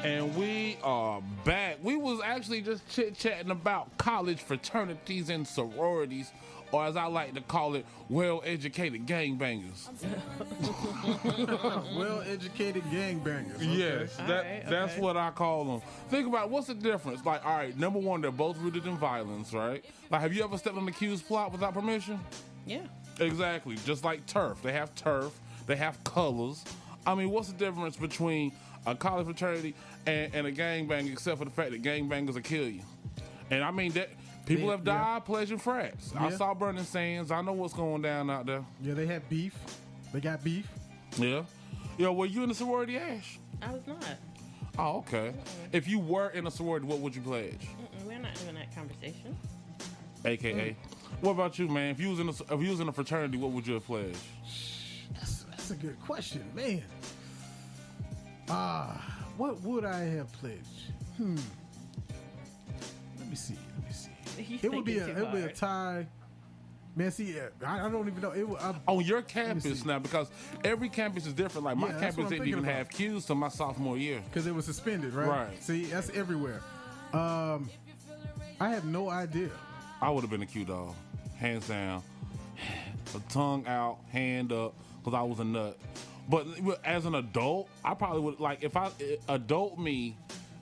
And we are back. We was actually just chit-chatting about college fraternities and sororities, or as I like to call it, well-educated gangbangers. Well-educated gangbangers. Okay. Yes, that's what I call them. Think about what's the difference. Like, all right, number one, they're both rooted in violence, right? Like, have you ever stepped on the accused plot without permission? Yeah. Exactly. Just like turf. They have turf. They have colors. I mean, what's the difference between a college fraternity and a gangbang, except for the fact that gangbangers will kill you? And I mean, that people have died pledging frats. Yeah. I saw burning sands. I know what's going down out there. Yeah, they have beef. They got beef. Yeah. Yo, were you in a sorority, Ash? I was not. Oh, okay. If you were in a sorority, what would you pledge? We're not doing that conversation. AKA. What about you, man? If you was in a fraternity, what would you have pledged? That's a good question, man. What would I have pledged? Let me see. It would be a tie. Man, see, I don't even know. On your campus now, because every campus is different. Like, my campus didn't even have cues till my sophomore year. Because it was suspended, right? Right. See, that's everywhere. I have no idea. I would have been a Q dog, hands down. A tongue out, hand up, because I was a nut. But as an adult, I probably would, like, if adult me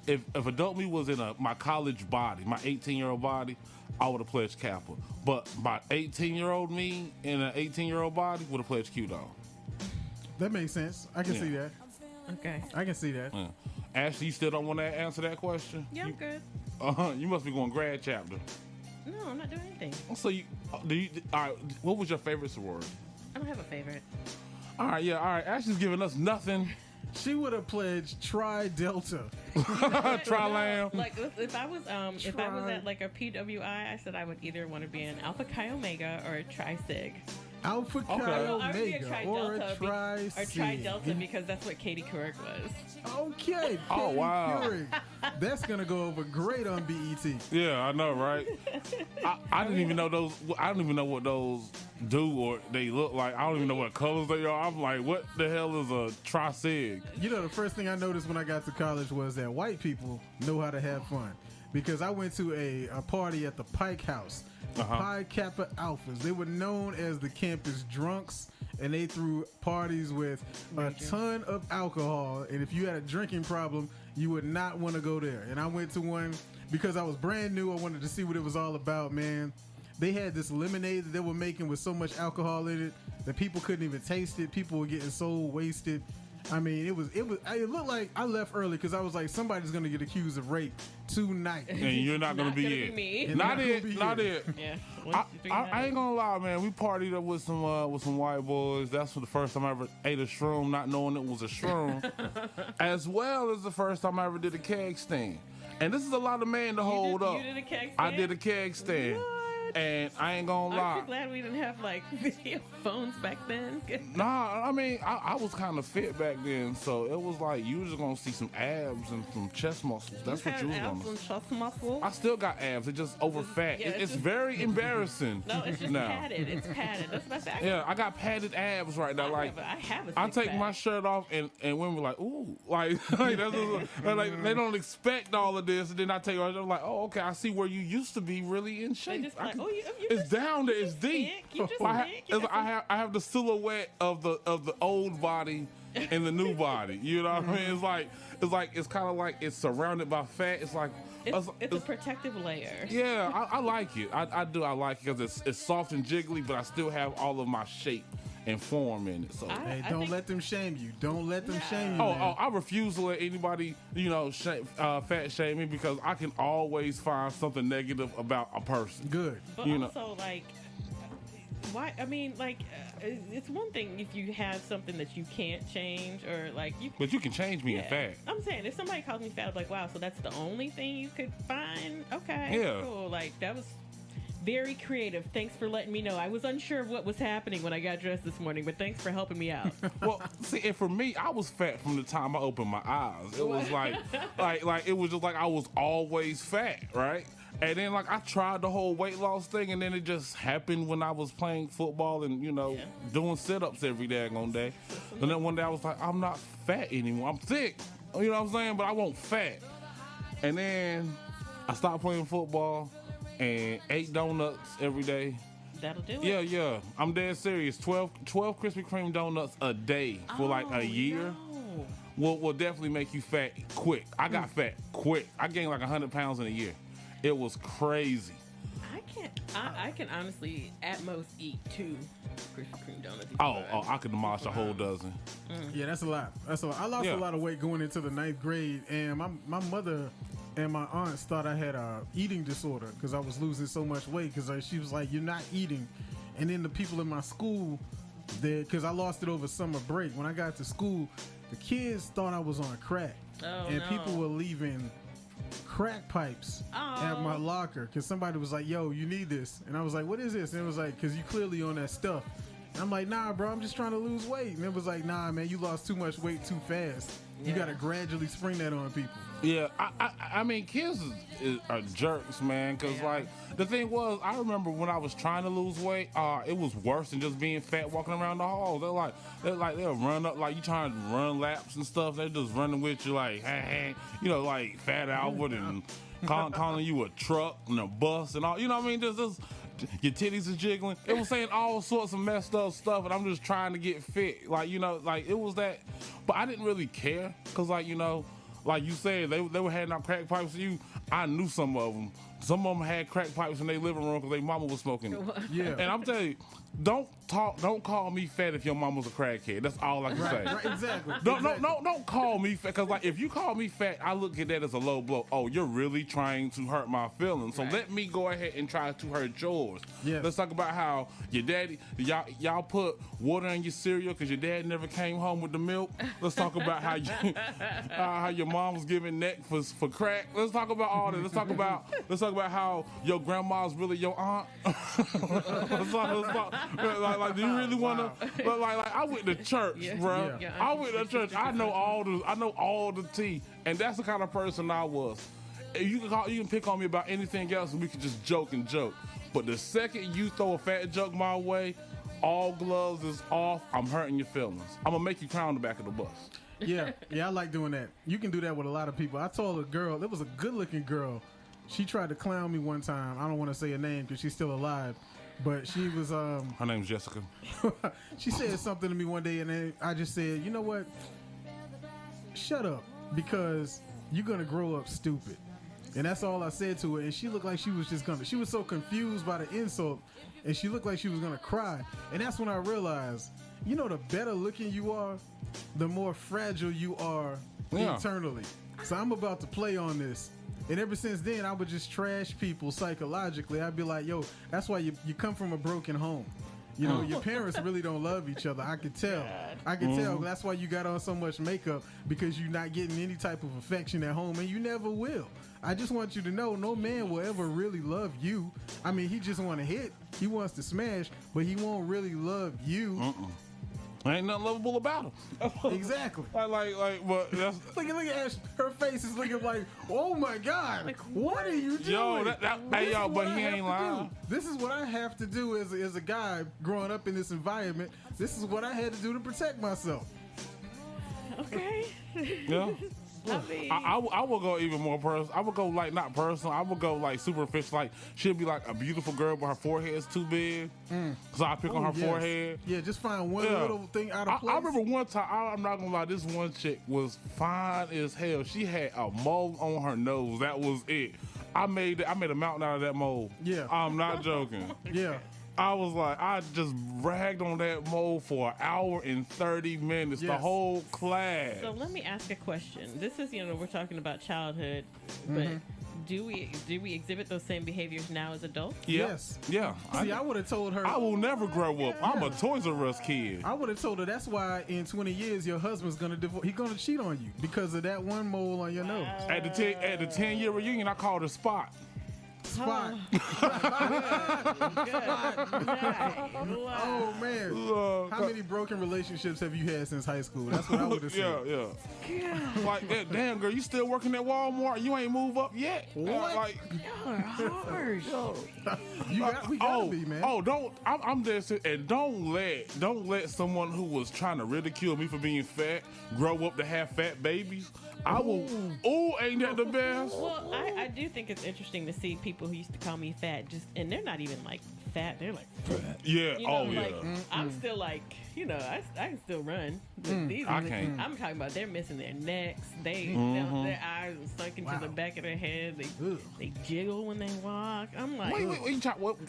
was in my college body, my 18-year-old body, I would have pledged Kappa. But my 18-year-old me in an 18-year-old body would have pledged Q dog. That makes sense. I can see that. Okay. I can see that. Yeah. Ashley, you still don't want to answer that question? Yeah, I'm good. You must be going grad chapter. No, I'm not doing anything. So all right, what was your favorite sorority? I don't have a favorite. All right, Ashley's giving us nothing. She would have pledged Tri Delta. Tri-Lam. Like if I was at like a PWI, I said I would either want to be an Alpha Chi Omega or a Tri Sig. Alpha Chi Omega or a Tri Sig. Or Tri Delta, because that's what Katie Couric was. Okay. Oh, wow. Couric. That's gonna go over great on BET. Yeah, I know, right? I didn't even know those. I don't even know what those do or they look like. I don't even know what colors they are. I'm like, what the hell is a Tri-Sig? You know, the first thing I noticed when I got to college was that white people know how to have fun. Because I went to a party at the Pike House. Pi Kappa Alphas. They were known as the campus drunks, and they threw parties with a ton of alcohol. And if you had a drinking problem, you would not want to go there. And I went to one because I was brand new. I wanted to see what it was all about, man. They had this lemonade that they were making with so much alcohol in it that people couldn't even taste it. People were getting so wasted. I mean, it looked like I left early because I was like, somebody's going to get accused of rape tonight. And you're not going to be it. Not it. Yeah. I ain't going to lie, man. We partied up with some white boys. That's for the first time I ever ate a shroom, not knowing it was a shroom. As well as the first time I ever did a keg stand. And this is a lot of man to hold up. You did a keg stand? I did a keg stand. What? And I ain't gonna lie. Aren't you glad we didn't have like video phones back then? Nah, I mean, I was kind of fit back then, so it was like you was just gonna see some abs and some chest muscles. That's what you was gonna see. Abs and chest muscles? I still got abs. It's just over fat. Yeah, it's very embarrassing. No, it's just padded. It's padded. That's what I said. Yeah, I got padded abs right now. I have a I take my shirt off and women were like, ooh, like that's like they don't expect all of this, and then I take it off. I'm like, oh, okay, I see where you used to be really in shape. Just like, it's down there. It's deep. I have the silhouette of the old body and the new body. You know what I mean? It's kind of like it's surrounded by fat. It's like it's a protective layer. Yeah, I like it. I do. I like it because it's soft and jiggly, but I still have all of my shape and form in it. So hey, don't let them shame you. Don't let them shame you. I refuse to let anybody, fat shame me, because I can always find something negative about a person. Good. But also, like, why? I mean, like, it's one thing if you have something that you can't change, or like you. But you can change me in fat. I'm saying if somebody calls me fat, I'm like, wow, so that's the only thing you could find. Okay, yeah, cool. Like that was very creative. Thanks for letting me know. I was unsure of what was happening when I got dressed this morning, but thanks for helping me out. Well, see, and for me, I was fat from the time I opened my eyes. It was like it was just like I was always fat, right? And then like I tried the whole weight loss thing, and then it just happened when I was playing football and doing sit-ups every daggone day. And then one day I was like, I'm not fat anymore. I'm thick, You know what I'm saying? But I want fat. And then I stopped playing football and ate donuts every day. That'll do it. Yeah. I'm dead serious. 12 Krispy Kreme donuts a day for like a year. No. Will definitely make you fat quick. I got fat quick. I gained like 100 pounds in a year. It was crazy. I can honestly at most eat 2 Krispy Kreme donuts. Oh, I could demolish a whole dozen. Yeah, that's a lot. I lost a lot of weight going into the 9th grade, and my mother and my aunts thought I had a eating disorder because I was losing so much weight. Because she was like, "You're not eating," and then the people in my school, because I lost it over summer break. When I got to school, the kids thought I was on crack, and people were leaving crack pipes at my locker because somebody was like, "Yo, you need this," and I was like, "What is this?" And it was like, "Cause you clearly on that stuff." And I'm like, "Nah, bro, I'm just trying to lose weight." And it was like, "Nah, man, you lost too much weight too fast. You gotta gradually spring that on people." Yeah, I mean, kids are jerks, man. Cause like the thing was, I remember when I was trying to lose weight, it was worse than just being fat walking around the halls. They'll run up like you trying to run laps and stuff. They're just running with you like, hey, you know, like Fat Albert and calling you a truck and a bus and all. You know what I mean? Just your titties is jiggling. It was saying all sorts of messed up stuff, and I'm just trying to get fit. Like, you know, like it was that. But I didn't really care, cause like, you know, like you said, they were handing out crack pipes to you. I knew some of them. Some of them had crack pipes in their living room because their mama was smoking it. Yeah. And I'm telling you, don't call me fat if your mama's a crackhead. That's all I can say. Right, exactly. Don't call me fat, because like if you call me fat, I look at that as a low blow. Oh, you're really trying to hurt my feelings. So let me go ahead and try to hurt yours. Yeah. Let's talk about how your daddy, y'all put water in your cereal because your dad never came home with the milk. Let's talk about how your mom was giving neck for crack. Let's talk about all that. Let's talk about how your grandma's really your aunt. let's talk. Like, do you really want to? Like, I went to church, bro. Yeah. I went to church. I know all the tea, and that's the kind of person I was. You can pick on me about anything else, and we can just joke. But the second you throw a fat joke my way, all gloves is off. I'm hurting your feelings. I'm gonna make you cry on the back of the bus. Yeah, I like doing that. You can do that with a lot of people. I told a girl, it was a good-looking girl. She tried to clown me one time. I don't want to say her name because she's still alive. But she was her name's Jessica. She said something to me one day, and then I just said, "You know what? Shut up, because you're gonna grow up stupid." And that's all I said to her. And she looked like she was she was so confused by the insult, and she looked like she was gonna cry. And that's when I realized, you know, the better looking you are, the more fragile you are internally. So I'm about to play on this. And ever since then, I would just trash people psychologically. I'd be like, "Yo, that's why you come from a broken home. You know, your parents really don't love each other. I could tell. I could tell. That's why you got on so much makeup, because you're not getting any type of affection at home, and you never will. I just want you to know, no man will ever really love you. I mean, he just want to hit. He wants to smash, but he won't really love you." Ain't nothing lovable about him. Exactly. But that's, look at Ash. Her face is looking like, "Oh my God, like, what are you doing?" But he ain't lying. This is what I have to do as a guy growing up in this environment. This is what I had to do to protect myself. Okay. Yeah. I mean, I will go even more personal. I would go like not personal. I would go like superficial. Like she'll be like a beautiful girl, but her forehead is too big. So I pick on her forehead. Yeah, just find one little thing out of place. I remember one time. I'm not gonna lie. This one chick was fine as hell. She had a mole on her nose. That was it. I made a mountain out of that mole. Yeah, I'm not joking. Yeah. I was like, I just ragged on that mole for an hour and 30 minutes, the whole class. So let me ask a question. This is, we're talking about childhood, but do we exhibit those same behaviors now as adults? Yes. Yeah. See, I would have told her, I will never grow up. I'm a Toys R Us kid. I would have told her that's why in 20 years your husband's gonna divorce. He's gonna cheat on you because of that one mole on your nose. At the 10-year reunion, I called her Spot. Spot. Oh man. How many broken relationships have you had since high school? That's what I would have said. Yeah. Like that, damn girl, you still working at Walmart? You ain't moved up yet? What? Like, Y'all are harsh. We gotta be, man. I'm there, and don't let someone who was trying to ridicule me for being fat grow up to have fat babies. I will. Oh, ain't that the best? Well, I do think it's interesting to see people who used to call me fat, and they're not even like fat. They're like fat. Yeah. You know, yeah. like, I'm still like, I can still run. These, I can't. I'm talking about they're missing their necks. Their eyes are sunk into the back of their head. They jiggle when they walk. I'm like, wait.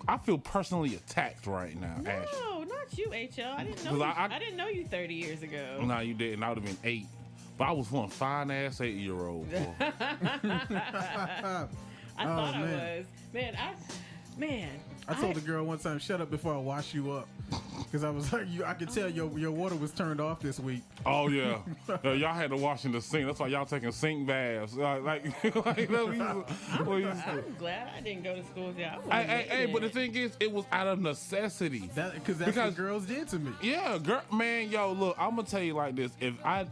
I feel personally attacked right now, Ashley. No, not you, HL. I didn't know. I didn't know you 30 years ago. No, you didn't. I would have been 8. But I was one fine ass 8-year-old. I thought I was. Man, I told the girl one time, shut up before I wash you up. Because I was like, I could tell your water was turned off this week. Oh, yeah. Y'all had to wash in the sink. That's why y'all taking sink baths. I'm glad I didn't go to school with y'all. Hey, but the thing is, it was out of necessity. Because that's what girls did to me. Yeah, girl, man, yo, look, I'm going to tell you like this. If I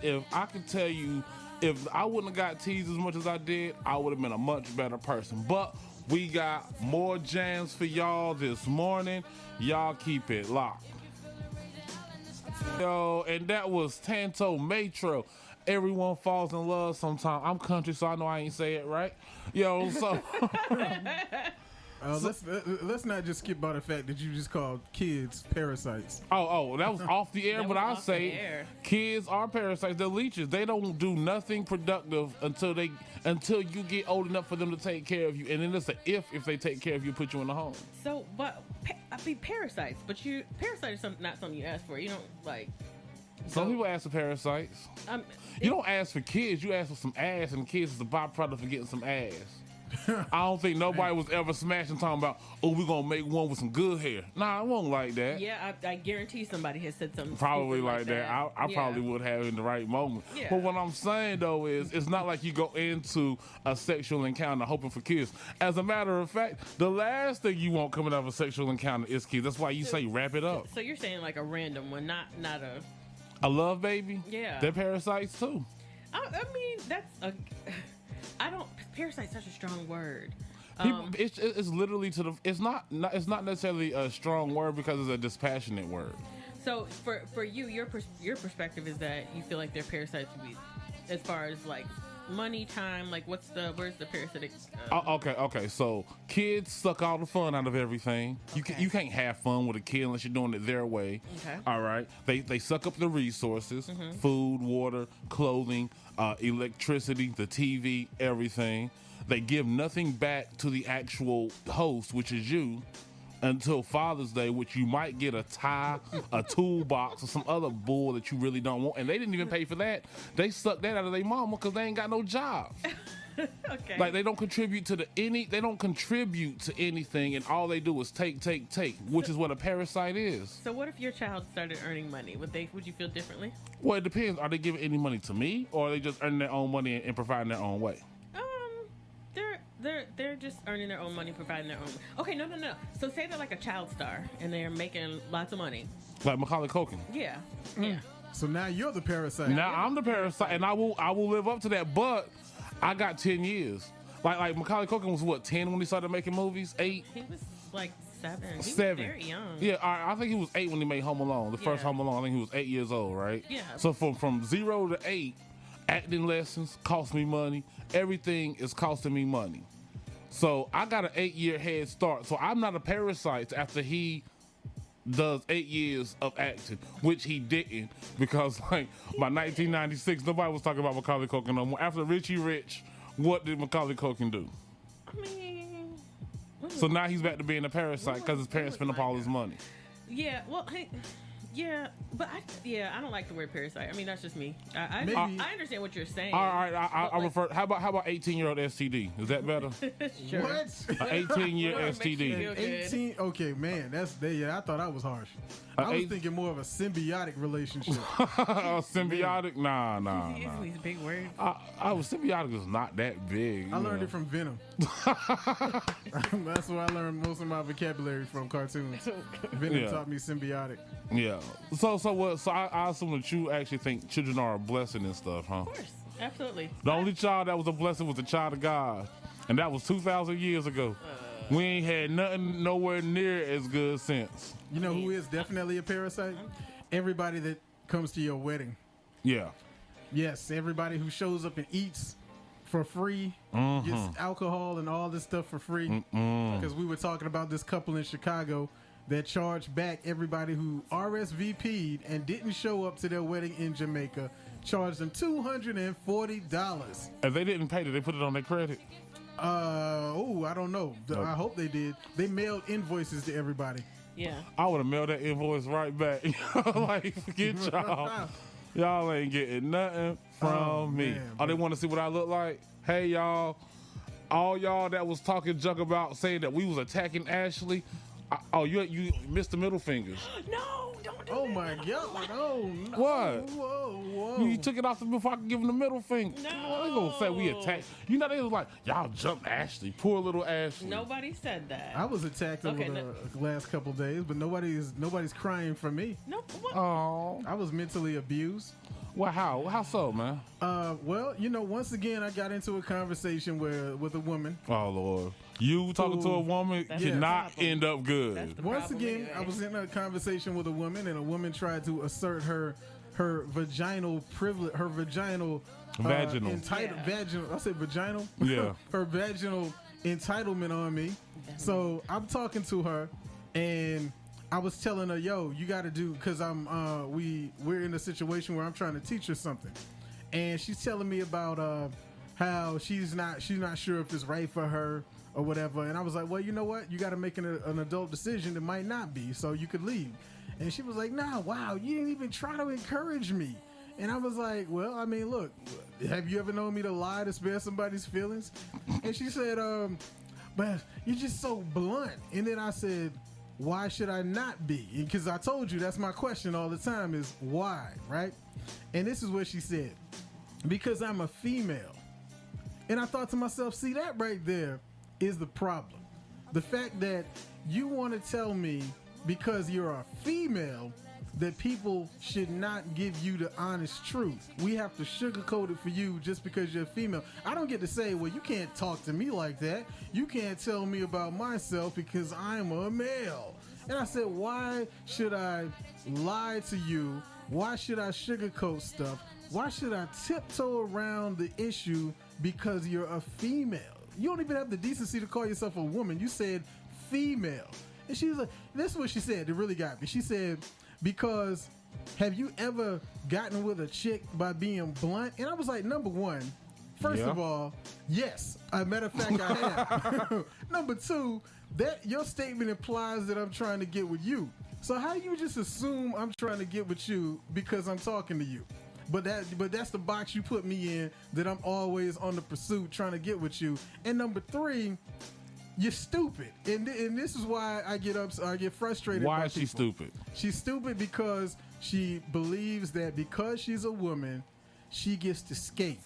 could tell you, if I wouldn't have got teased as much as I did, I would have been a much better person. But we got more jams for y'all this morning. Y'all keep it locked. Yo, and that was Tanto Metro. Everyone falls in love sometime. I'm country, so I know I ain't say it right. Yo, so... let's not just skip by the fact that you just called kids parasites. Oh, that was off the air, but I say kids are parasites. They're leeches. They don't do nothing productive until you get old enough for them to take care of you. And then it's if they take care of you, put you in the home. So, but parasites. But parasites are not something you ask for. You don't like. Some people ask for parasites. You don't ask for kids. You ask for some ass, and kids is a byproduct of getting some ass. I don't think nobody was ever smashing talking about, we're going to make one with some good hair. Nah, it won't like that. Yeah, I guarantee somebody has said something probably like that. I probably would have in the right moment. Yeah. But what I'm saying, though, is it's not like you go into a sexual encounter hoping for kids. As a matter of fact, the last thing you want coming out of a sexual encounter is kids. That's why you say wrap it up. So you're saying like a random one, not a love baby? Yeah. They're parasites, too. I mean, parasite's such a strong word. It's literally it's not necessarily a strong word because it's a dispassionate word. So for you, your perspective is that you feel like they're parasites would be, as far as like money, time, like where's the parasitic? Okay. So kids suck all the fun out of everything. Okay. You can't have fun with a kid unless you're doing it their way. Okay. All right. They suck up the resources, food, water, clothing, electricity, the TV, everything. They give nothing back to the actual host, which is you, until Father's Day, which you might get a tie, a toolbox, or some other bull that you really don't want. And they didn't even pay for that. They suck that out of their mama because they ain't got no job. Okay. Like they don't contribute to anything, and all they do is take, which is what a parasite is. So what if your child started earning money? Would you feel differently? Well, it depends. Are they giving any money to me, or are they just earning their own money and providing their own way? They're just earning their own money, providing their own. Okay, no. So say they're like a child star and they're making lots of money. Like Macaulay Culkin. Yeah. Yeah. So now you're the parasite. Now I'm the parasite, and I will live up to that. But I got 10 years. Like Macaulay Culkin was what, 10 when he started making movies? 8. He was like 7. He was 7. very young. Yeah, I think he was 8 when he made Home Alone. The first Home Alone, I think he was 8 years old, right? Yeah. So from 0 to 8, acting lessons cost me money. Everything is costing me money. So I got an 8-year head start. So I'm not a parasite after he does 8 years of acting, which he didn't, because like by 1996, nobody was talking about Macaulay Culkin no more. After Richie Rich, what did Macaulay Culkin do? I mean, so now he's back to being a parasite because his parents spent up all his money. Yeah, well, Yeah, but I don't like the word parasite. I mean, that's just me. I understand what you're saying. All right, I refer. How about 18-year-old STD? Is that better? Sure. What? An 18-year STD. 18. Okay, man, I thought I was harsh. I was thinking more of a symbiotic relationship. Symbiotic? Nah. He's using these big words. Symbiotic is not that big. I learned it from Venom. That's where I learned most of my vocabulary from cartoons. Venom taught me symbiotic. Yeah. So I assume that you actually think children are a blessing and stuff, huh? Of course, absolutely. The only child that was a blessing was the child of God, and that was 2,000 years ago. We ain't had nothing nowhere near as good since. You know who is definitely a parasite? Everybody that comes to your wedding. Yeah. Yes, everybody who shows up and eats for free, gets alcohol and all this stuff for free. Because we were talking about this couple in Chicago that charged back everybody who RSVP'd and didn't show up to their wedding in Jamaica, charged them $240. If they didn't pay, did they put it on their credit? I don't know. I hope they did. They mailed invoices to everybody. Yeah. I would have mailed that invoice right back. Like, forget y'all. Y'all ain't getting nothing from me. Man, They want to see what I look like? Hey, y'all. All y'all that was talking junk about saying that we was attacking Ashley. You missed the middle fingers. No, don't do Oh that. my God! Oh no! What? Whoa! You took it off before I could give him the middle finger. No. They gonna say we attacked. You know, they was like, y'all jumped Ashley. Poor little Ashley. Nobody said that. I was attacked over the last couple days, but nobody's crying for me. No. What? Oh. I was mentally abused. Well, how? How so, man? Well, once again, I got into a conversation with a woman. Oh, Lord. You talking to a woman cannot end up good. Once again, I was in a conversation with a woman, and a woman tried to assert her vaginal privilege, her vaginal. Vaginal. Vaginal. I said vaginal? Yeah. Her vaginal entitlement on me. So I'm talking to her, and I was telling her, yo, you got to do, because we're in a situation where I'm trying to teach her something, and she's telling me about how she's not sure if it's right for her or whatever. And I was like, well, you know what? You got to make an adult decision. It might not be, so you could leave. And she was like, nah, wow, you didn't even try to encourage me. And I was like, well, I mean, look, have you ever known me to lie to spare somebody's feelings? And she said, but you're just so blunt. And then I said, why should I not be? Because I told you that's my question all the time is why, right? And this is what she said. Because I'm a female. And I thought to myself, see, that right there is the problem. The fact that you want to tell me because you're a female that people should not give you the honest truth. We have to sugarcoat it for you just because you're a female. I don't get to say, well, you can't talk to me like that. You can't tell me about myself because I'm a male. And I said, why should I lie to you? Why should I sugarcoat stuff? Why should I tiptoe around the issue because you're a female? You don't even have the decency to call yourself a woman. You said female. And she was like, this is what she said. It really got me. She said, because have you ever gotten with a chick by being blunt? And I was like, number one, first of all, yes. As a matter of fact, I have. Number two, that your statement implies that I'm trying to get with you. So how do you just assume I'm trying to get with you because I'm talking to you? But that's the box you put me in, that I'm always on the pursuit trying to get with you. And number three, you're stupid, and this is why I get frustrated. Why is she stupid? She's stupid because she believes that because she's a woman, she gets to skate.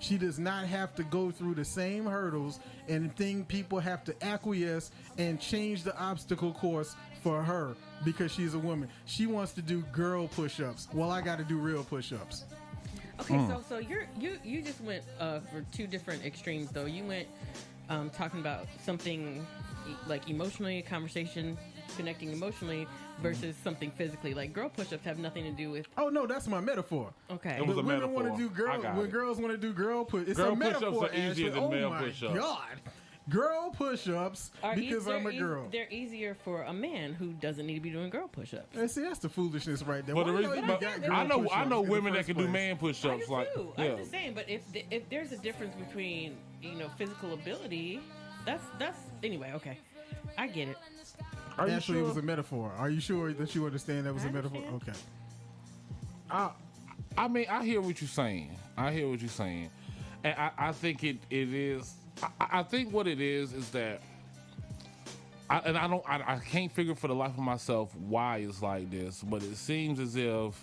She does not have to go through the same hurdles and think people have to acquiesce and change the obstacle course for her because she's a woman. She wants to do girl push-ups. Well, I got to do real push-ups. Okay, so you just went for two different extremes though. You went talking about something like emotionally, a conversation connecting emotionally versus something physically. Like girl push-ups have nothing to do with. Oh no, that's my metaphor. Okay, it was a women metaphor. Want to do when girls want to do girl push. It's girl a metaphor. Push-ups are easier than male push-ups. Oh my God. Girl push-ups because I'm a girl. They're easier for a man who doesn't need to be doing girl push-ups. And see, that's the foolishness right there. But I know women that can do man push-ups. I'm just saying. But if there's a difference between physical ability, that's anyway. Okay, I get it. Actually, it was a metaphor. Are you sure that you understand that was a metaphor? Okay. I mean, I hear what you're saying. And I think it is. I think what it is that. I can't figure for the life of myself why it's like this, but it seems as if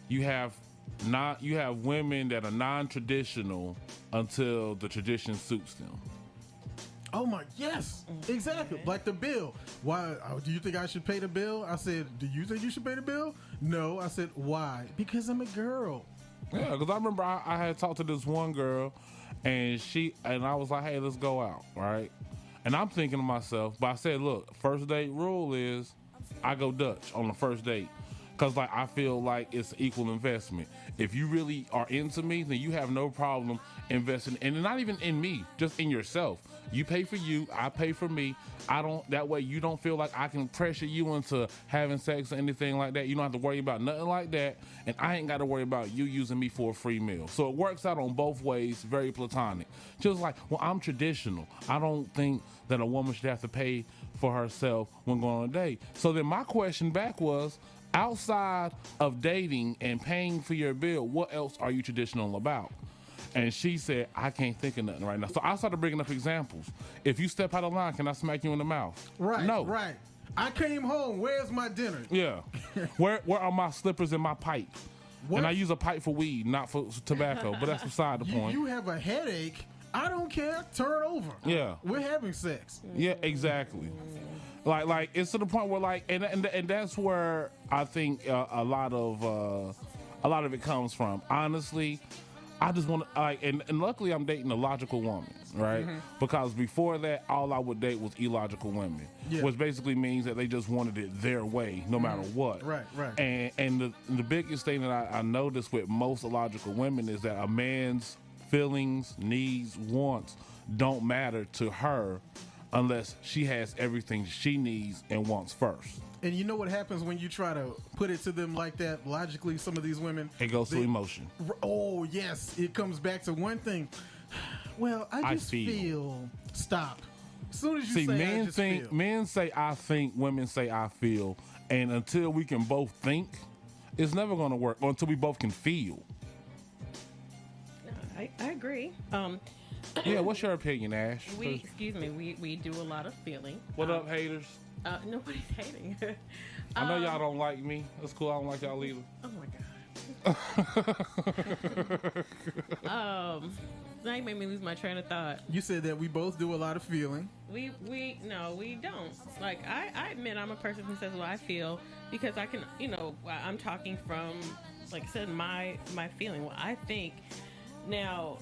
you have women that are non-traditional until the tradition suits them. Oh my, yes, exactly. Like the bill. Why? Do you think I should pay the bill? I said, do you think you should pay the bill? No. I said, why? Because I'm a girl. Yeah, because I remember I had talked to this one girl, and I was like, hey, let's go out, right? And I'm thinking to myself, but I said, look, first date rule is I go Dutch on the first date. Because, like, I feel like it's equal investment. If you really are into me, then you have no problem investing, and not even in me, just in yourself. You pay for you, I pay for me. That way you don't feel like I can pressure you into having sex or anything like that. You don't have to worry about nothing like that, and I ain't got to worry about you using me for a free meal. So it works out on both ways, very platonic. Just like, well, I'm traditional. I don't think that a woman should have to pay for herself when going on a date. So then my question back was, outside of dating and paying for your bill, what else are you traditional about? And she said, I can't think of nothing right now. So I started bringing up examples. If you step out of line, can I smack you in the mouth? Right. No. Right. I came home. Where's my dinner? Yeah. Where are my slippers and my pipe? What? And I use a pipe for weed, not for tobacco, but that's beside the point. You have a headache. I don't care. Turn over. Yeah. We're having sex. Yeah, exactly. Like it's to the point where like, and that's where I think a lot of it comes from. Honestly, I just want to and luckily I'm dating a logical woman, right? Mm-hmm. Because before that, all I would date was illogical women, which basically means that they just wanted it their way, no matter what. Right. And the biggest thing that I noticed with most illogical women is that a man's feelings, needs, wants don't matter to her unless she has everything she needs and wants first. And you know what happens when you try to put it to them like that, logically, some of these women? It goes to emotion. Oh, yes. It comes back to one thing. Well, I just feel. Stop. As soon as you say men say I think, women say I feel. And until we can both think, it's never going to work until we both can feel. I agree. Yeah, what's your opinion, Ash? We do a lot of feeling. What up, haters? Nobody's hating. I know y'all don't like me. That's cool. I don't like y'all either. Oh my god. Now you made me lose my train of thought. You said that we both do a lot of feeling. We don't. Like I admit I'm a person who says, well, I feel, because I can, I'm talking from, like I said, my feeling, what I think. Now,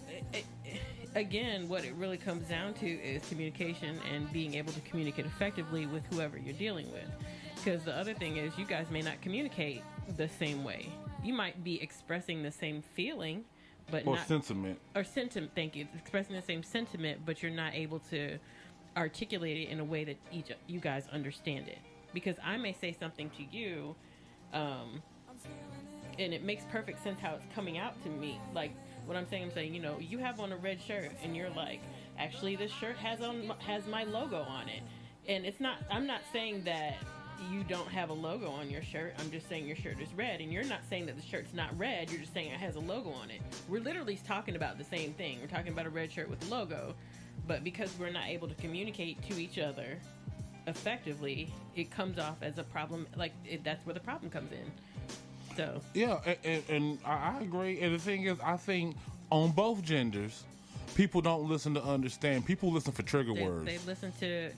again, what it really comes down to is communication and being able to communicate effectively with whoever you're dealing with. Because the other thing is, you guys may not communicate the same way. You might be expressing the same feeling, but sentiment. Or sentiment, thank you. Expressing the same sentiment, but you're not able to articulate it in a way that you guys understand it. Because I may say something to you, and it makes perfect sense how it's coming out to me. Like, what I'm saying, you have on a red shirt, and you're like, actually, this shirt has my logo on it. And I'm not saying that you don't have a logo on your shirt. I'm just saying your shirt is red, and you're not saying that the shirt's not red. You're just saying it has a logo on it. We're literally talking about the same thing. We're talking about a red shirt with a logo, but because we're not able to communicate to each other effectively, it comes off as a problem. That's where the problem comes in. So yeah, and I agree. And the thing is, I think on both genders, people don't listen to understand. People listen for trigger words. They listen to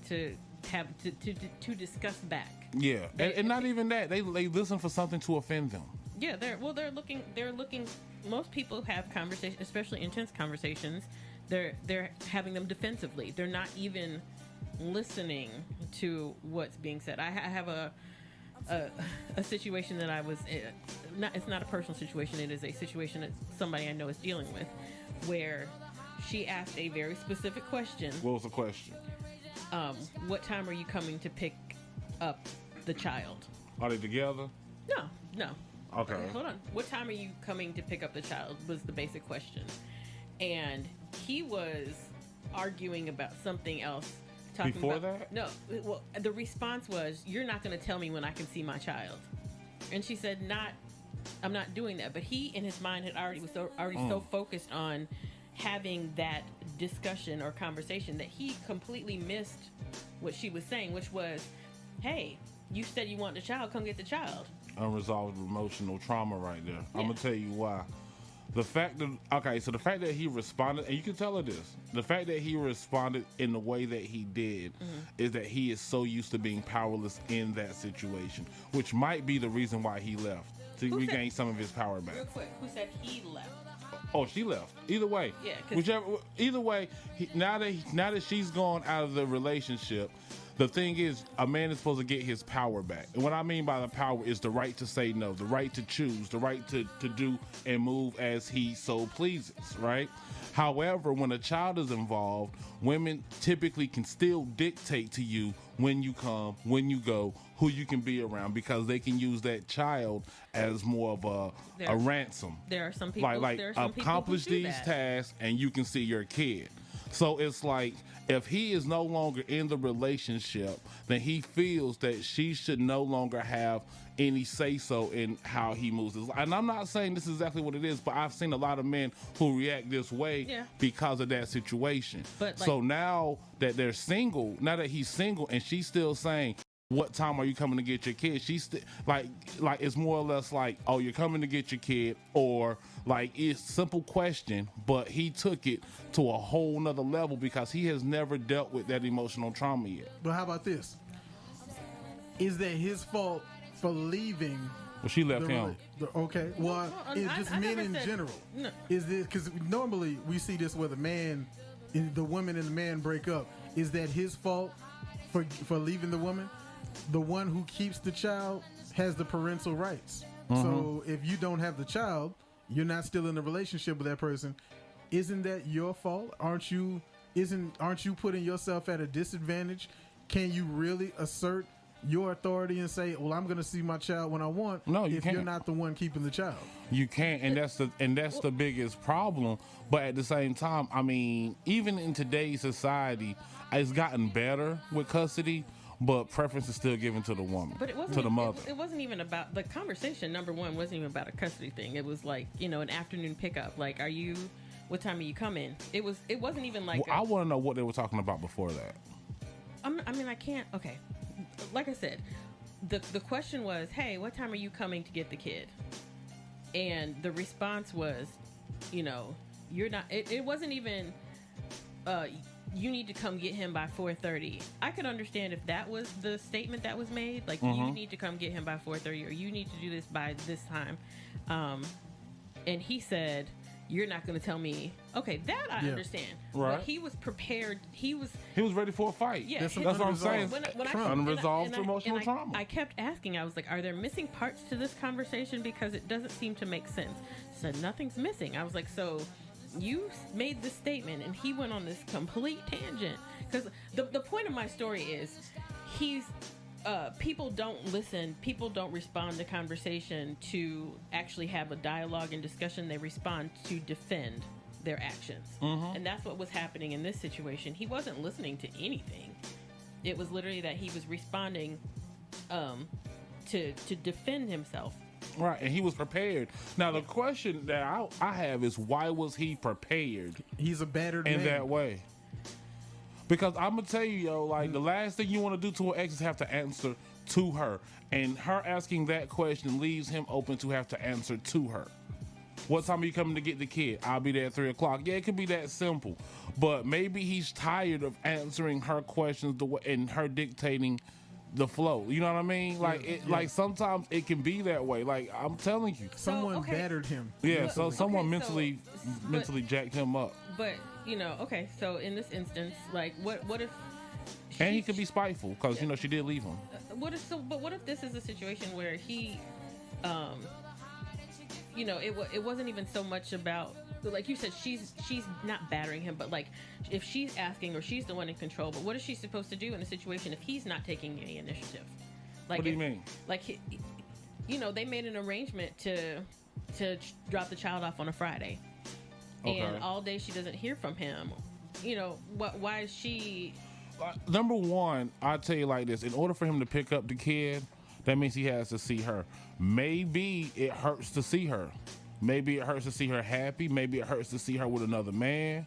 discuss back. Yeah, and not even that. They listen for something to offend them. Yeah, they're looking. Most people have conversations, especially intense conversations. They're having them defensively. They're not even listening to what's being said. I have a situation that I was in. It's not a personal situation. It is a situation that somebody I know is dealing with, where she asked a very specific question. What was the question? What time are you coming to pick up the child? Are they together? No. Okay. Hold on. What time are you coming to pick up the child was the basic question. And he was arguing about something else talking Before about, that? No. Well, the response was, "You're not going to tell me when I can see my child," and she said, I'm not doing that. But he, in his mind, had already so focused on having that discussion or conversation that he completely missed what she was saying, which was, "Hey, you said you want the child. Come get the child." Unresolved emotional trauma right there. Yeah. I'm gonna tell you why. The fact that he responded, and you can tell her this, the fact that he responded in the way that he did is that he is so used to being powerless in that situation, which might be the reason why he left, to regain some of his power back. Real quick, who said he left? Oh, she left. Either way, Yeah, either way, now that she's gone out of the relationship, the thing is, a man is supposed to get his power back. And what I mean by the power is the right to say no, the right to choose, the right to do and move as he so pleases, right? However, when a child is involved, women typically can still dictate to you when you come, when you go, who you can be around, because they can use that child as more of a ransom. There are some people like accomplish these tasks and you can see your kid. So it's like, if he is no longer in the relationship, then he feels that she should no longer have any say-so in how he moves his life. And I'm not saying this is exactly what it is, but I've seen a lot of men who react this way because of that situation. But so now that they're single, now that he's single and she's still saying, "What time are you coming to get your kid?" She's like it's more or less like, "Oh, you're coming to get your kid," or like, it's a simple question, but he took it to a whole nother level because he has never dealt with that emotional trauma yet. But how about this? Is that his fault for leaving? Well, she left him. Okay. Well, it's just men in general. No. Is this because normally we see this where the woman and the man break up? Is that his fault for leaving the woman? The one who keeps the child has the parental rights. So if you don't have the child, you're not still in a relationship with that person. Isn't that your fault? Aren't you putting yourself at a disadvantage? Can you really assert your authority and say, "Well, I'm going to see my child when I want"? No, you if can't. You're not the one keeping the child. You can't, and that's the biggest problem. But at the same time, I mean, even in today's society, it's gotten better with custody, but preference is still given to the woman, but it wasn't to the mother. It wasn't even about the conversation. Number one, wasn't even about a custody thing. It was like, an afternoon pickup. Like, what time are you coming? It wasn't even like. Well, I want to know what they were talking about before that. I can't. Okay, like I said, the question was, "Hey, what time are you coming to get the kid?" And the response was, you're not. It wasn't even. You need to come get him by 4:30. I could understand if that was the statement that was made, like, you need to come get him by 4:30, or you need to do this by this time. And he said, "You're not going to tell me." Okay, that I understand. Right. But he was prepared. He was ready for a fight. Yeah, that's what I'm saying. Unresolved emotional I trauma. I kept asking. I was like, "Are there missing parts to this conversation? Because it doesn't seem to make sense." Said nothing's missing. I was like, "So you made this statement," and he went on this complete tangent. Because the point of my story is, people don't listen, people don't respond to conversation to actually have a dialogue and discussion. They respond to defend their actions. And that's what was happening in this situation. He wasn't listening to anything. It was literally that he was responding to defend himself. Right, and he was prepared. Now, the question that I have is, why was he prepared? He's a battered in man. that way. Because I'm going to tell you, the last thing you want to do to an ex is have to answer to her. And her asking that question leaves him open to have to answer to her. What time are you coming to get the kid? I'll be there at 3 o'clock. Yeah, it could be that simple. But maybe he's tired of answering her questions and her dictating the flow. You know what I mean? Like sometimes it can be that way. Like, I'm telling you. Someone battered him. Yeah, so someone mentally jacked him up. But, okay, so in this instance, like, what if... And he could be spiteful because, she did leave him. What if this is a situation where he, it wasn't even so much about, like you said, she's not battering him, but like, if she's asking or she's the one in control, but what is she supposed to do in a situation if he's not taking any initiative? Like, what do you mean? Like, they made an arrangement to drop the child off on a Friday. Okay. And all day she doesn't hear from him. Why is she... number one, I'll tell you like this. In order for him to pick up the kid, that means he has to see her. Maybe it hurts to see her. Maybe it hurts to see her happy. Maybe it hurts to see her with another man.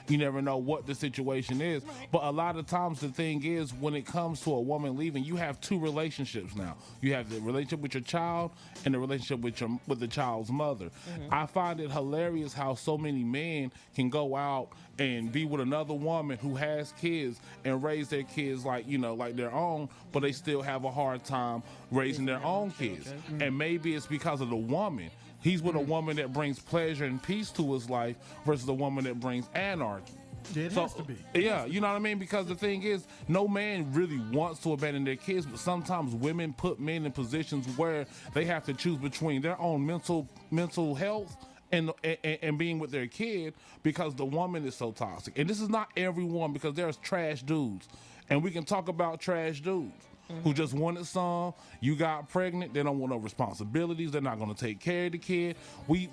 You never know what the situation is. Right. But a lot of times the thing is, when it comes to a woman leaving, you have two relationships now. You have the relationship with your child and the relationship with the child's mother. Mm-hmm. I find it hilarious how so many men can go out and be with another woman who has kids and raise their kids like their own, but they still have a hard time raising their own kids. Mm-hmm. And maybe it's because of the woman. He's with a woman that brings pleasure and peace to his life versus a woman that brings anarchy. Yeah, it has to be. Yeah, you know what I mean? Because the thing is, no man really wants to abandon their kids, but sometimes women put men in positions where they have to choose between their own mental health and being with their kid because the woman is so toxic. And this is not everyone, because there's trash dudes. And we can talk about trash dudes. Mm-hmm. Who just wanted some. You got pregnant. They don't want no responsibilities. They're not going to take care of the kid. We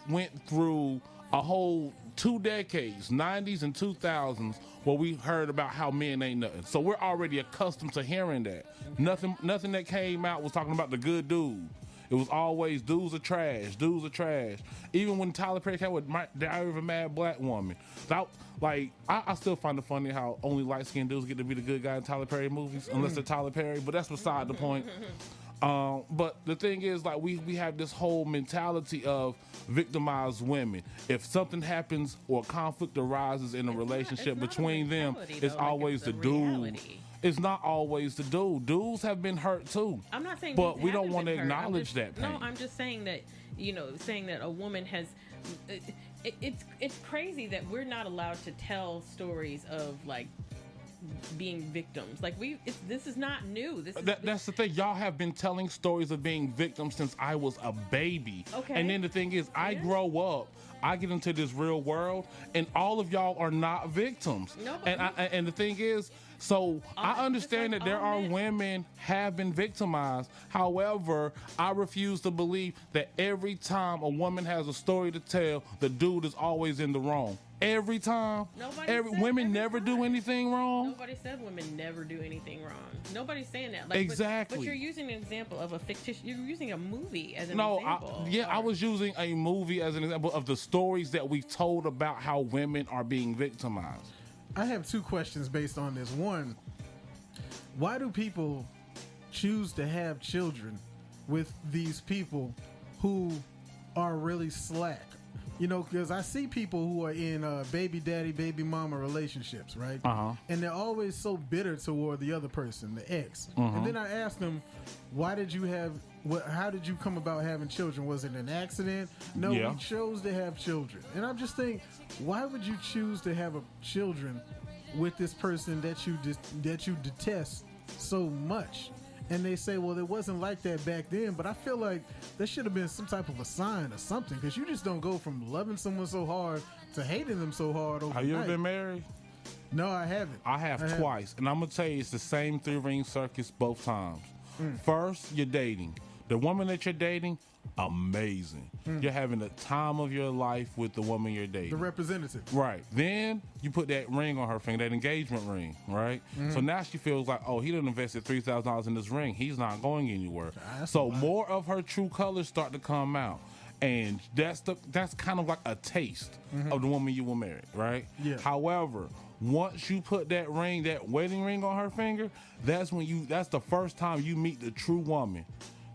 went through a whole 2 decades, 90s and 2000s, where we heard about how men ain't nothing. So we're already accustomed to hearing that. Nothing that came out was talking about the good dude. It was always dudes are trash. Dudes are trash. Even when Tyler Perry came with Diary of a Mad Black Woman, I still find it funny how only light-skinned dudes get to be the good guy in Tyler Perry movies, unless they're Tyler Perry. But that's beside the point. But the thing is, like, we have this whole mentality of victimized women. If something happens or conflict arises in a relationship between them, it's always the dude. It's not always the dude. Dudes have been hurt too. I'm not saying, but we don't want to acknowledge that pain. No, I'm just saying that, saying that a woman has. It's crazy that we're not allowed to tell stories of like being victims. Like this is not new. That's the thing. Y'all have been telling stories of being victims since I was a baby. Okay. And then the thing is, I grow up. I get into this real world, and all of y'all are not victims. No, and the thing is, so I understand that there are women have been victimized. However, I refuse to believe that every time a woman has a story to tell, the dude is always in the wrong. Every time. Women never do anything wrong. Nobody said women never do anything wrong. Nobody's saying that. Exactly. But you're using an example of a fictitious. You're using a movie as an example. I was using a movie as an example of the stories that we've told about how women are being victimized. I have two questions based on this. One, why do people choose to have children with these people who are really slack? Because I see people who are in baby daddy, baby mama relationships, right? Uh-huh. And they're always so bitter toward the other person, the ex. Uh-huh. And then I ask them, how did you come about having children? Was it an accident? No, we chose to have children. And I'm just thinking, why would you choose to have children with this person that you detest so much? And they say, well, it wasn't like that back then, but I feel like there should have been some type of a sign or something, because you just don't go from loving someone so hard to hating them so hard overnight. Have you ever been married? No, I haven't. I have twice, and I'm going to tell you, it's the same 3-ring circus both times. First, you're dating. The woman that you're dating, amazing. You're having the time of your life with the woman you're dating. The representative. Right. Then you put that ring on her finger, that engagement ring, right? So now she feels like, oh, he done invested $3,000 in this ring. He's not going anywhere. So more of her true colors start to come out. And that's kind of like a taste of the woman you will marry, right? Yeah. However, once you put that ring, that wedding ring on her finger, that's the first time you meet the true woman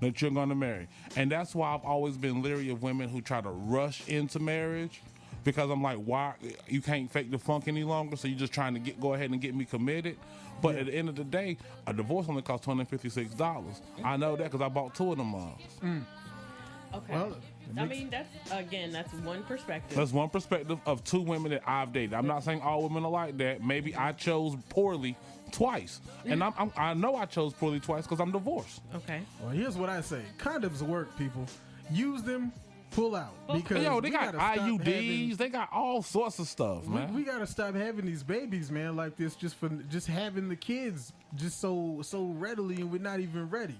that you're going to marry. And that's why I've always been leery of women who try to rush into marriage, because I'm like, why? You can't fake the funk any longer, so you're just trying to go ahead and get me committed. But at the end of the day, a divorce only costs $256. I know that because I bought 2 of them mugs. Okay. Well, that's one perspective. That's one perspective of 2 women that I've dated. I'm not saying all women are like that. Maybe I chose poorly twice, and I know I chose poorly twice because I'm divorced. Okay. Well, here's what I say: condoms work, people. Use them. Pull out, because they got IUDs, they got all sorts of stuff, man. We gotta stop having these babies, man, like this, just having the kids just so readily, and we're not even ready.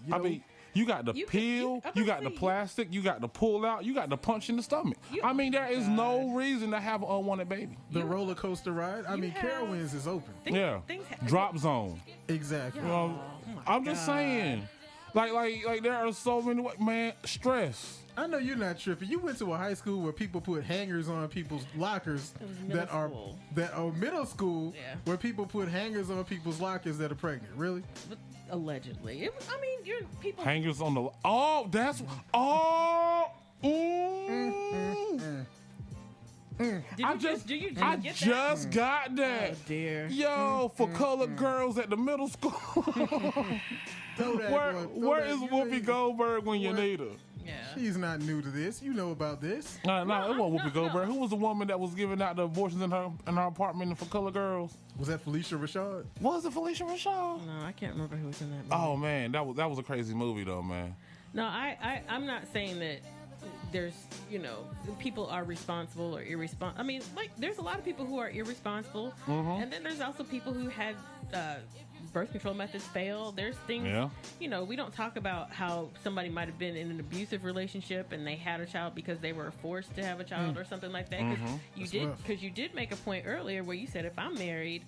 You got the peel, you got the plastic, you got the pull out, you got the punch in the stomach. I mean, there is no reason to have an unwanted baby. The roller coaster ride. I mean, Carowinds is open. Drop zone. Exactly. I'm just saying, like there are so many man stress. I know you're not tripping. You went to a high school where people put hangers on people's lockers that are middle school where people put hangers on people's lockers that are pregnant. Really? Allegedly. People Hangers on the I just got that. Oh, dear. Yo, for colored girls at the middle school. Where is Whoopi Goldberg when you need her? Yeah. She's not new to this. You know about this. No, it wasn't Whoopi Goldberg. Who was the woman that was giving out the abortions in her apartment for colored girls? Was that Felicia Rashad? Was it Felicia Rashad? No, I can't remember who was in that movie. Oh man, that was a crazy movie though, man. No, I'm not saying that there's, people are responsible or irresponsible. I mean, like, there's a lot of people who are irresponsible, and then there's also people who had birth control methods fail. There's things, we don't talk about how somebody might have been in an abusive relationship and they had a child because they were forced to have a child or something like that. Because you did make a point earlier where you said if I'm married,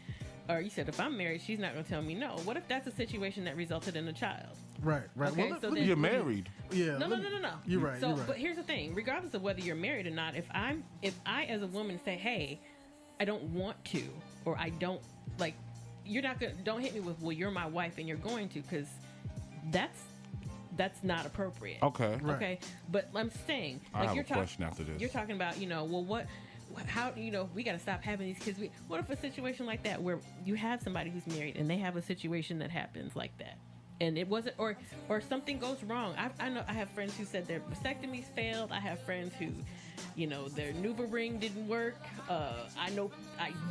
she's not going to tell me no. What if that's a situation that resulted in a child? Right. Okay, well, you're married. Yeah. No. You're right. But here's the thing: regardless of whether you're married or not, if I as a woman say, "Hey, I don't want to," or "I don't like," don't hit me with, "Well, you're my wife and you're going to," because that's not appropriate. Okay. Right. Okay. But I'm saying, I have a question after this. You're talking about, how we got to stop having these kids. What if a situation like that where you have somebody who's married and they have a situation that happens like that, and it wasn't, or something goes wrong? I know I have friends who said their vasectomies failed. I have friends who, their Nuva ring didn't work. I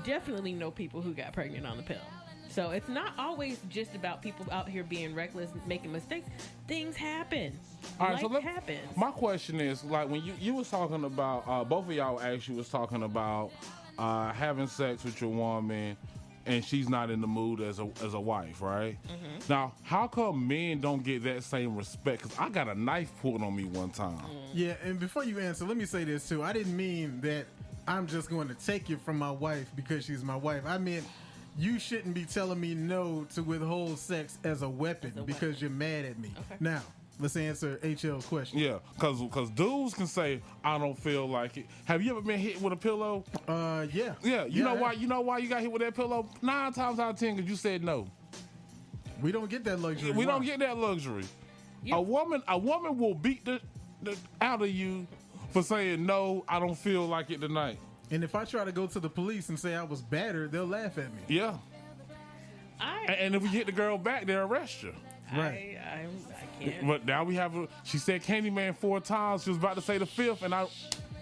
definitely know people who got pregnant on the pill. So it's not always just about people out here being reckless, making mistakes. Things happen. All right, Life happens. My question is, like, when you was talking about, both of y'all actually was talking about having sex with your woman, and she's not in the mood as a wife, right? Now, how come men don't get that same respect? Because I got a knife pulled on me one time. Yeah, and before you answer, let me say this too. I didn't mean that I'm just going to take you from my wife because she's my wife. I meant you shouldn't be telling me no to withhold sex as a weapon because you're mad at me. Okay. Now, let's answer HL's question. Yeah, because dudes can say, I don't feel like it. Have you ever been hit with a pillow? Yeah. Yeah, you know why you got hit with that pillow? 9 times out of 10 because you said no. We don't get that luxury. We don't get that luxury. Yeah. A woman will beat the out of you for saying no, I don't feel like it tonight. And if I try to go to the police and say I was battered, they'll laugh at me. Yeah. And if we hit the girl back, they'll arrest you. Right. I can't. But now we have she said Candyman 4 times. She was about to say the 5th, and I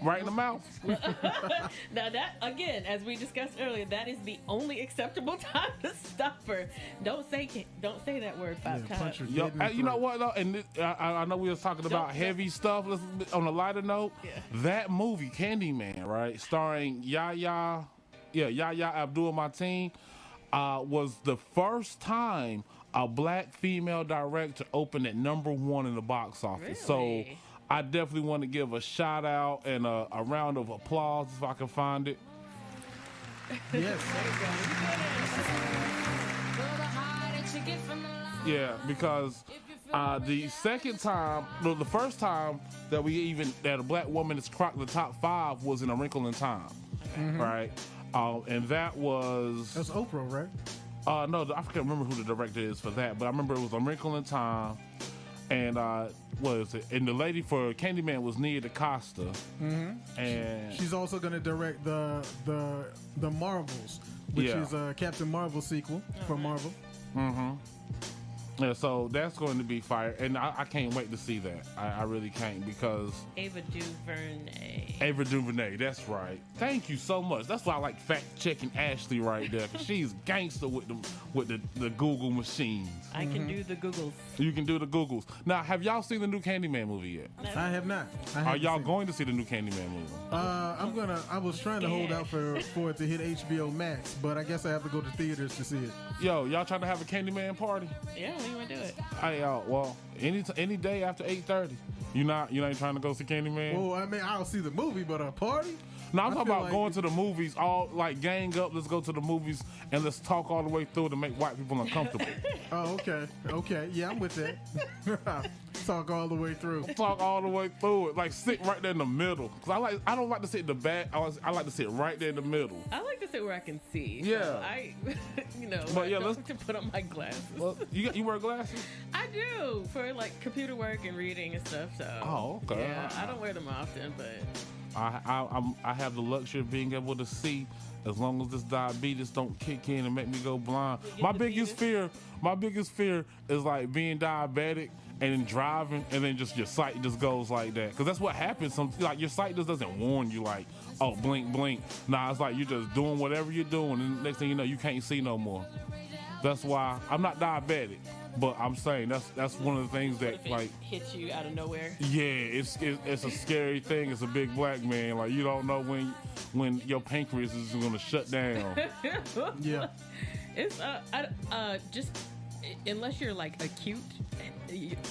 right in the mouth. Now that, again, as we discussed earlier, that is the only acceptable time to stop her. Don't say that word 5 times. Yo, you know what though? And I know we was talking about heavy stuff. On a lighter note, that movie Candyman, right, starring Yahya Abdul-Mateen, was the first time a black female director opened at #1 in the box office. Really? So I definitely want to give a shout out and a round of applause if I can find it. Yes. Yeah, because the first time that a black woman has cracked the top 5 was in A Wrinkle in Time, right? And that's Oprah, right? No, I can't remember who the director is for that, but I remember it was A Wrinkle in Time, and what is it? And the lady for Candyman was Nia DaCosta, and she's also going to direct the Marvels, which is a Captain Marvel sequel for Marvel. Yeah, so that's going to be fire, and I can't wait to see that. I really can't, because Ava DuVernay. Ava DuVernay, that's right. Thank you so much. That's why I like fact checking Ashley right there, because she's gangster with the Google machines. I can do the Googles. You can do the Googles. Now, have y'all seen the new Candyman movie yet? I have not. Are y'all going to see the new Candyman movie? I was trying to hold out for it to hit HBO Max, but I guess I have to go to theaters to see it. Yo, y'all trying to have a Candyman party? Yeah. when you want to do it? Hey, well, any day after 8:30. You ain't trying to go see Candyman? Well, I mean, I'll see the movie, but a party? No, I'm talking about like going to the movies, all like gang up. Let's go to the movies and let's talk all the way through to make white people uncomfortable. Oh, okay. Yeah, I'm with that. Talk all the way through. Talk all the way through it. Like sit right there in the middle. Cause I don't like to sit in the back. I like to sit right there in the middle. I like to sit where I can see. Yeah. So I, But yeah, I don't have to put on my glasses. Well, you wear glasses? I do for like computer work and reading and stuff. So. Oh, okay. Yeah, I don't wear them often, but. I have the luxury of being able to see as long as this diabetes don't kick in and make me go blind. My biggest fear is like being diabetic and then driving and then just your sight just goes like that. Cause that's what happens. Like your sight just doesn't warn you like, oh, blink, blink. Nah, it's like you're just doing whatever you're doing and next thing you know, you can't see no more. That's why I'm not diabetic. But I'm saying that's one of the things that like hits you out of nowhere. Yeah, it's a scary thing. It's a big black man. Like you don't know when your pancreas is gonna shut down. Yeah, it's just unless you're like acute.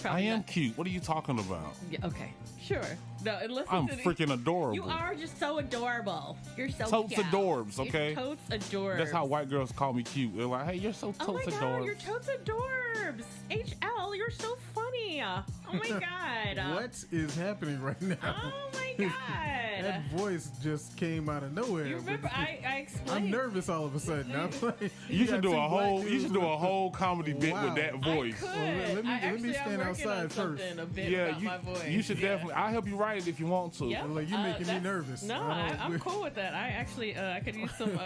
I am cute. What are you talking about? Yeah, okay, sure. No, unless I'm freaking adorable. You are just so adorable. You're so totes cute. adorbs, okay? You're totes adorbs. That's how white girls call me cute. They're like, hey, you're so totes oh my adorbs. God, you're totes adorbs. HL, you're so funny. Oh my God. What is happening right now? Oh my God. That voice just came out of nowhere. You remember I explained. I'm nervous all of a sudden. I'm like, you should do a whole comedy bit with that voice. I could. Let me stand outside first. A bit about my voice. You should definitely. I'll help you write it if you want to. Yep. Like, you're making me nervous. No, I'm cool with that. I actually I could use some.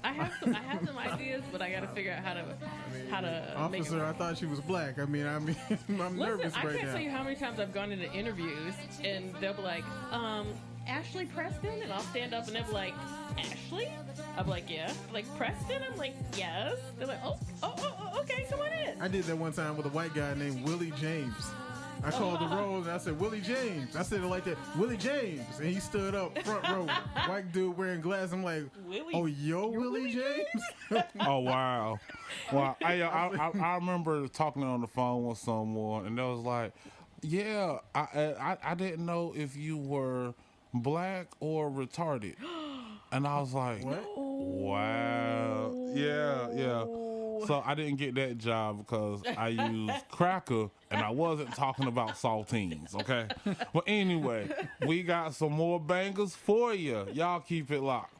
I have some ideas, but I got to figure out how to. Officer, I thought she was black. I'm nervous right now. I can't tell you how many times I've gone into interviews and they'll be like, Ashley Preston, and I'll stand up and they'll be like, Ashley? I'm like, yeah. Like, Preston? I'm like, yes. They're like, oh, okay, come on in. I did that one time with a white guy named Willie James. I called the roll and I said, Willie James. I said it like that, Willie James. And he stood up front row. White dude wearing glasses. I'm like, Willie, oh, yo, Willie James? Oh, wow. Well, I remember talking on the phone with someone and they was like, yeah, I didn't know if you were black or retarded. And I was like, what? Wow. Yeah. So I didn't get that job because I used cracker and I wasn't talking about saltines, okay? Well, anyway, we got some more bangers for you. Y'all keep it locked.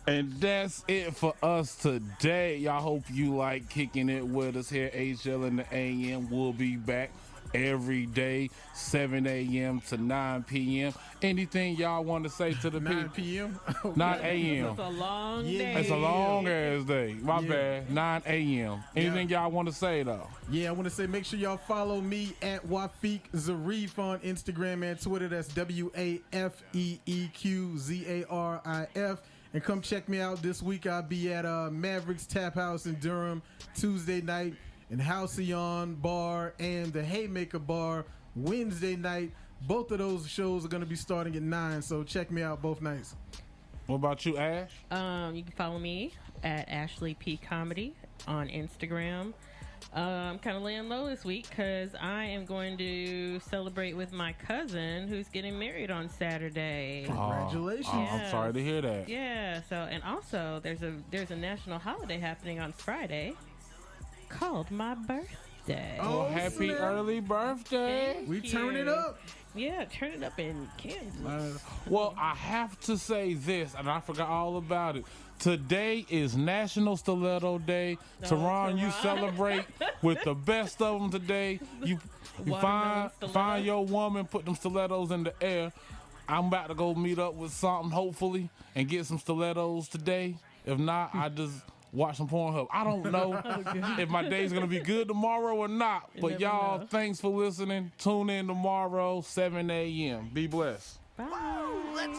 And that's it for us today. Y'all hope you like kicking it with us here. HL in the AM. We'll be back every day, 7 a.m. to 9 p.m. Anything y'all want to say to the people? 9 p.m.? 9 a.m. It's a long day. It's a long ass day. My bad. 9 a.m. Anything y'all want to say, though? Yeah, I want to say make sure y'all follow me at Wafeeq Zarif on Instagram and Twitter. That's WAFEEQ ZARIF. And come check me out this week. I'll be at Mavericks Tap House in Durham Tuesday night, and Halcyon Bar and the Haymaker Bar Wednesday night. Both of those shows are going to be starting at 9, so check me out both nights. What about you, Ash? You can follow me at Ashley P Comedy on Instagram. I'm kind of laying low this week because I am going to celebrate with my cousin who's getting married on Saturday. Congratulations! I'm sorry to hear that. Yeah. So, and also there's a national holiday happening on Friday called my birthday. Oh, happy early birthday! Thank We turn it up. Yeah, turn it up in Kansas. Well, I have to say this, and I forgot all about it. Today is National Stiletto Day. Teron, you celebrate with the best of them today. You find your woman, put them stilettos in the air. I'm about to go meet up with something, hopefully, and get some stilettos today. If not, I just watch some Pornhub. I don't know if my day's going to be good tomorrow or not. But y'all, thanks for listening. Tune in tomorrow, 7 a.m. Be blessed. Bye.